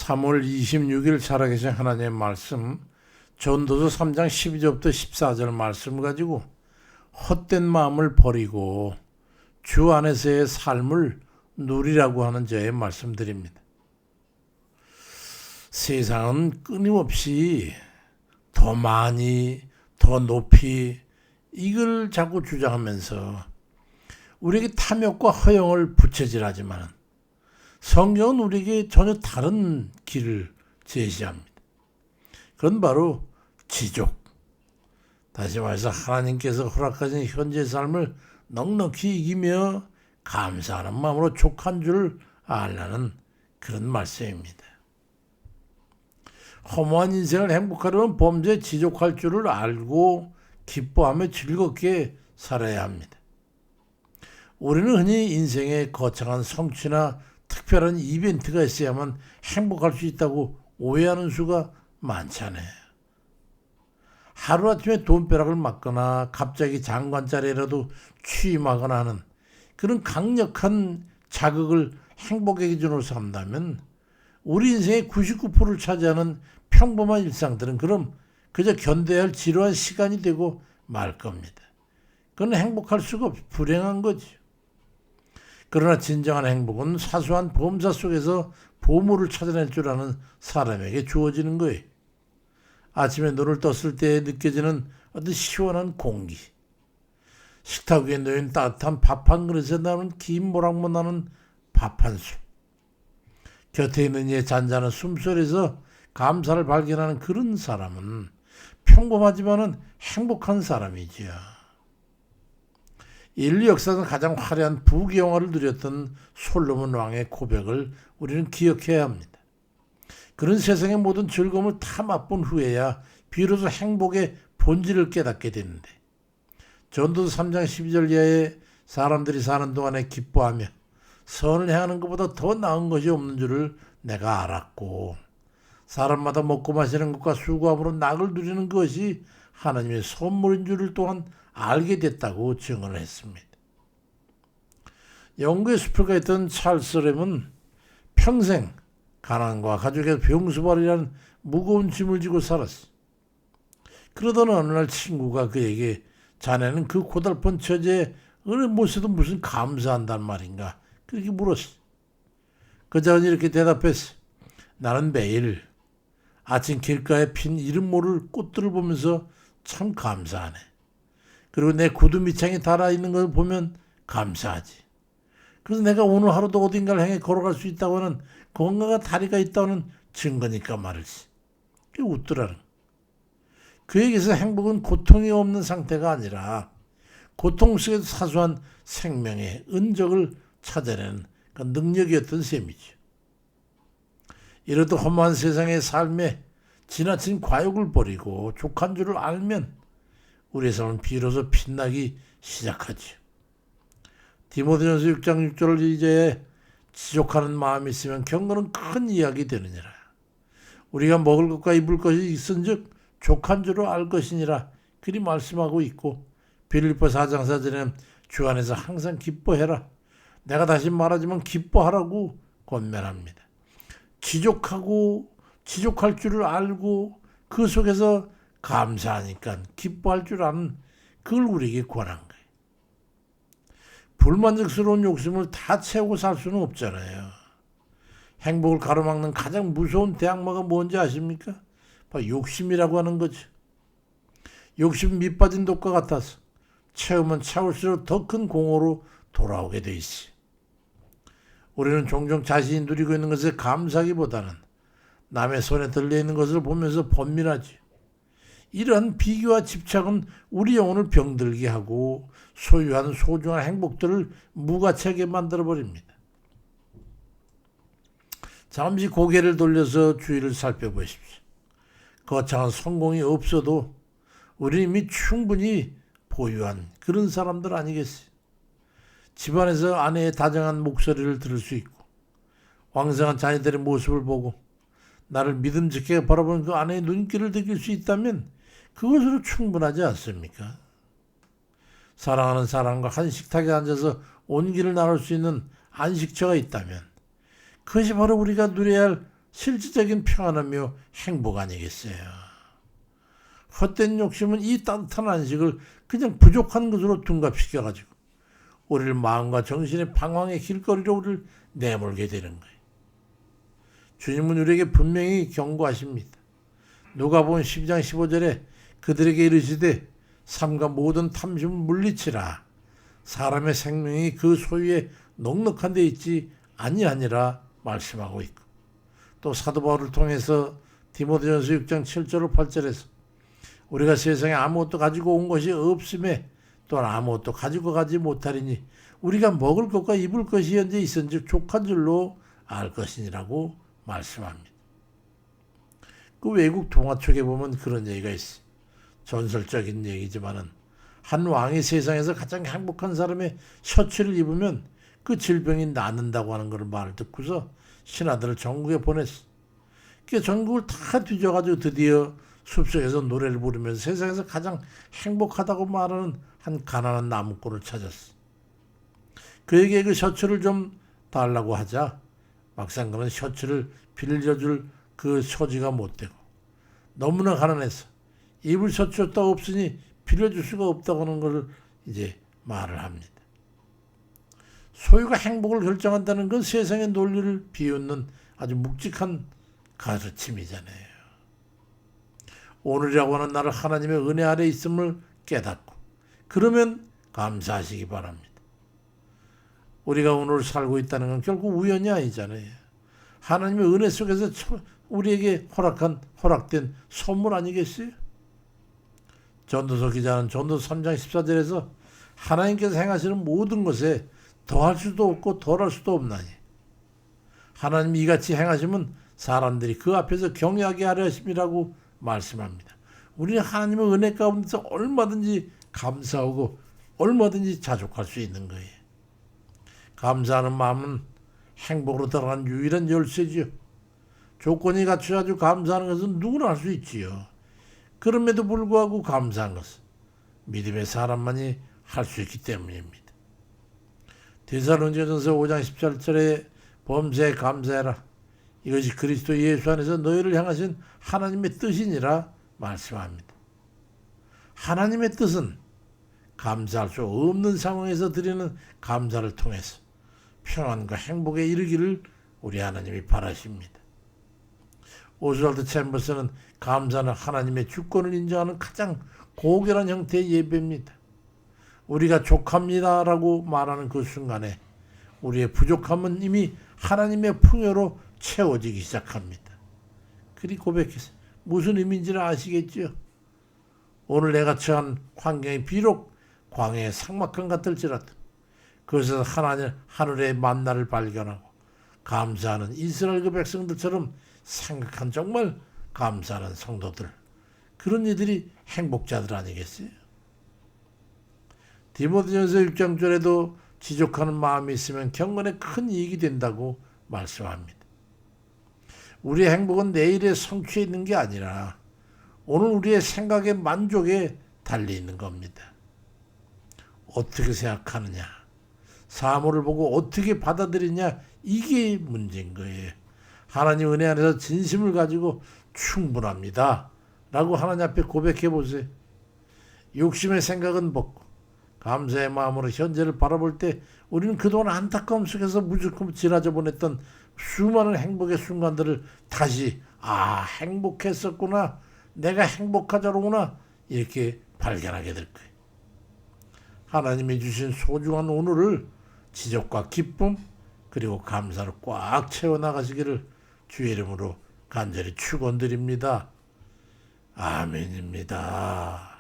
3월 26일 살아계신 하나님의 말씀 전도서 3장 12절부터 14절 말씀을 가지고 헛된 마음을 버리고 주 안에서의 삶을 누리라고 하는 저의 말씀드립니다. 세상은 끊임없이 더 많이 더 높이 이걸 자꾸 주장하면서 우리에게 탐욕과 허영을 부채질하지만 성경은 우리에게 전혀 다른 길을 제시합니다. 그건 바로 지족. 다시 말해서 하나님께서 허락하신 현재 삶을 넉넉히 이기며 감사하는 마음으로 족한 줄 알라는 그런 말씀입니다. 허무한 인생을 행복하려면 범죄에 지족할 줄을 알고 기뻐하며 즐겁게 살아야 합니다. 우리는 흔히 인생에 거창한 성취나 특별한 이벤트가 있어야만 행복할 수 있다고 오해하는 수가 많잖아요. 하루아침에 돈벼락을 맞거나 갑자기 장관 자리라도 취임하거나 하는 그런 강력한 자극을 행복의 기준으로 삼다면 우리 인생의 99%를 차지하는 평범한 일상들은 그럼 그저 견뎌야 할 지루한 시간이 되고 말 겁니다. 그건 행복할 수가 없이 불행한 거죠. 그러나 진정한 행복은 사소한 범사 속에서 보물을 찾아낼 줄 아는 사람에게 주어지는 거예요. 아침에 눈을 떴을 때 느껴지는 어떤 시원한 공기, 식탁 위에 놓인 따뜻한 밥 한 그릇에 나오는 긴 모락모 나는 밥 한 술, 곁에 있는 이의 잔잔한 숨소리에서 감사를 발견하는 그런 사람은 평범하지만은 행복한 사람이지요. 인류 역사상 가장 화려한 부귀영화를 누렸던 솔로몬 왕의 고백을 우리는 기억해야 합니다. 그런 세상의 모든 즐거움을 다 맛본 후에야 비로소 행복의 본질을 깨닫게 되는데 전도서 3장 12절 이하에 사람들이 사는 동안에 기뻐하며 선을 행하는 것보다 더 나은 것이 없는 줄을 내가 알았고 사람마다 먹고 마시는 것과 수고함으로 낙을 누리는 것이 하나님의 선물인 줄을 또한 알게 됐다고 증언을 했습니다. 영국의 숲을가 있던 찰스 램은 평생 가난과 가족의 병수발이라는 무거운 짐을 지고 살았어. 그러던 어느 날 친구가 그에게 자네는 그 고달픈 처지에 어느 못해도 무슨 감사한단 말인가 그렇게 물었어. 그자는 이렇게 대답했어. 나는 매일 아침 길가에 핀 이름 모를 꽃들을 보면서 참 감사하네. 그리고 내 구두 밑창에 달아있는 걸 보면 감사하지. 그래서 내가 오늘 하루도 어딘가를 향해 걸어갈 수 있다고 하는 건강한 다리가 있다는 증거니까 말이지. 그게 웃더라는. 그에게서 행복은 고통이 없는 상태가 아니라 고통 속에서 사소한 생명의 은적을 찾아내는 그 능력이었던 셈이죠. 이렇듯 험한 세상의 삶에 지나친 과욕을 버리고 족한 줄을 알면 우리의 삶은 비로소 빛나기 시작하죠. 디모데전서 6장 6절을 이제 지족하는 마음이 있으면 경건은 큰 이야기 되느니라. 우리가 먹을 것과 입을 것이 있은즉 족한 줄을 알 것이니라 그리 말씀하고 있고 빌립보 4장 4절에는 주 안에서 항상 기뻐해라. 내가 다시 말하지만 기뻐하라고 권면합니다. 지족할 줄을 알고 그 속에서 감사하니까 기뻐할 줄 아는 그걸 우리에게 권한 거예요. 불만족스러운 욕심을 다 채우고 살 수는 없잖아요. 행복을 가로막는 가장 무서운 대악마가 뭔지 아십니까? 바로 욕심이라고 하는 거죠. 욕심 밑빠진 독과 같아서 채우면 채울수록 더 큰 공허로 돌아오게 돼 있어요. 우리는 종종 자신이 누리고 있는 것에 감사하기보다는 남의 손에 들려있는 것을 보면서 번민하지. 이러한 비교와 집착은 우리 영혼을 병들게 하고 소유한 소중한 행복들을 무가치하게 만들어버립니다. 잠시 고개를 돌려서 주위를 살펴보십시오. 거창한 성공이 없어도 우리는 이미 충분히 보유한 그런 사람들 아니겠어요? 집안에서 아내의 다정한 목소리를 들을 수 있고 왕성한 자녀들의 모습을 보고 나를 믿음직하게 바라보는 그 아내의 눈길을 느낄 수 있다면 그것으로 충분하지 않습니까? 사랑하는 사람과 한 식탁에 앉아서 온기를 나눌 수 있는 안식처가 있다면 그것이 바로 우리가 누려야 할 실질적인 평안하며 행복 아니겠어요. 헛된 욕심은 이 따뜻한 안식을 그냥 부족한 것으로 둔갑시켜가지고 우리를 마음과 정신의 방황의 길거리로 우리를 내몰게 되는 거예요. 주님은 우리에게 분명히 경고하십니다. 누가복음 12장 15절에 그들에게 이르시되 삼가 모든 탐심을 물리치라. 사람의 생명이 그 소유에 넉넉한 데 있지 아니하니라 말씀하고 있고, 또 사도 바울을 통해서 디모데전서 6장 7절 8절에서 우리가 세상에 아무것도 가지고 온 것이 없음에 또한 아무것도 가지고 가지 못하리니 우리가 먹을 것과 입을 것이 현재 있은지 족한 줄로 알 것이니라고 말씀합니다. 그 외국 동화책에 보면 그런 얘기가 있어요. 전설적인 얘기지만은 한 왕이 세상에서 가장 행복한 사람의 셔츠를 입으면 그 질병이 낫는다고 하는 걸 말을 듣고서 신하들을 전국에 보냈어. 그 전국을 다 뒤져가지고 드디어 숲속에서 노래를 부르면서 세상에서 가장 행복하다고 말하는 한 가난한 나무꾼을 찾았어. 그에게 그 셔츠를 좀 달라고 하자 막상 그런 셔츠를 빌려줄 그 소지가 못 되고 너무나 가난해서 입을 셔츠도 없으니 빌려줄 수가 없다고 하는 것을 이제 말을 합니다. 소유가 행복을 결정한다는 건 세상의 논리를 비웃는 아주 묵직한 가르침이잖아요. 오늘이라고 하는 날을 하나님의 은혜 아래 있음을 깨닫고 그러면 감사하시기 바랍니다. 우리가 오늘 살고 있다는 건 결국 우연이 아니잖아요. 하나님의 은혜 속에서 우리에게 허락된 선물 아니겠어요? 전도서 기자는 전도서 3장 14절에서 하나님께서 행하시는 모든 것에 더할 수도 없고 덜할 수도 없나니 하나님이 이같이 행하시면 사람들이 그 앞에서 경외하게 하려 하심이라고 말씀합니다. 우리는 하나님의 은혜 가운데서 얼마든지 감사하고 얼마든지 자족할 수 있는 거예요. 감사하는 마음은 행복으로 들어간 유일한 열쇠지요. 조건이 갖춰가지고 감사하는 것은 누구나 할 수 있지요. 그럼에도 불구하고 감사한 것은 믿음의 사람만이 할 수 있기 때문입니다. 데살로니가전서 5장 17절에 범사에 감사해라. 이것이 그리스도 예수 안에서 너희를 향하신 하나님의 뜻이니라 말씀합니다. 하나님의 뜻은 감사할 수 없는 상황에서 드리는 감사를 통해서 평안과 행복에 이르기를 우리 하나님이 바라십니다. 오스왈드 챔버스는 감사는 하나님의 주권을 인정하는 가장 고결한 형태의 예배입니다. 우리가 족합니다라고 말하는 그 순간에 우리의 부족함은 이미 하나님의 풍요로 채워지기 시작합니다. 그리 고백해서 무슨 의미인지를 아시겠죠? 오늘 내가 처한 환경이 비록 광야의 상막한 같을지라도 그것에서 하늘의 만나를 발견하고 감사하는 이스라엘 그 백성들처럼 생각한 정말 감사하는 성도들, 그런 이들이 행복자들 아니겠어요? 디모데전서 6장 절에도 지족하는 마음이 있으면 경건에 큰 이익이 된다고 말씀합니다. 우리의 행복은 내일의 성취에 있는 게 아니라 오늘 우리의 생각의 만족에 달려 있는 겁니다. 어떻게 생각하느냐, 사물을 보고 어떻게 받아들이냐, 이게 문제인 거예요. 하나님 은혜 안에서 진심을 가지고 충분합니다 라고 하나님 앞에 고백해 보세요. 욕심의 생각은 벗고 감사의 마음으로 현재를 바라볼 때 우리는 그동안 안타까움 속에서 무조건 지나쳐 보냈던 수많은 행복의 순간들을 다시 행복했었구나, 내가 행복하자로구나, 이렇게 발견하게 될 거예요. 하나님이 주신 소중한 오늘을 지적과 기쁨 그리고 감사로 꽉 채워나가시기를 주의 이름으로 간절히 축원드립니다. 아멘입니다.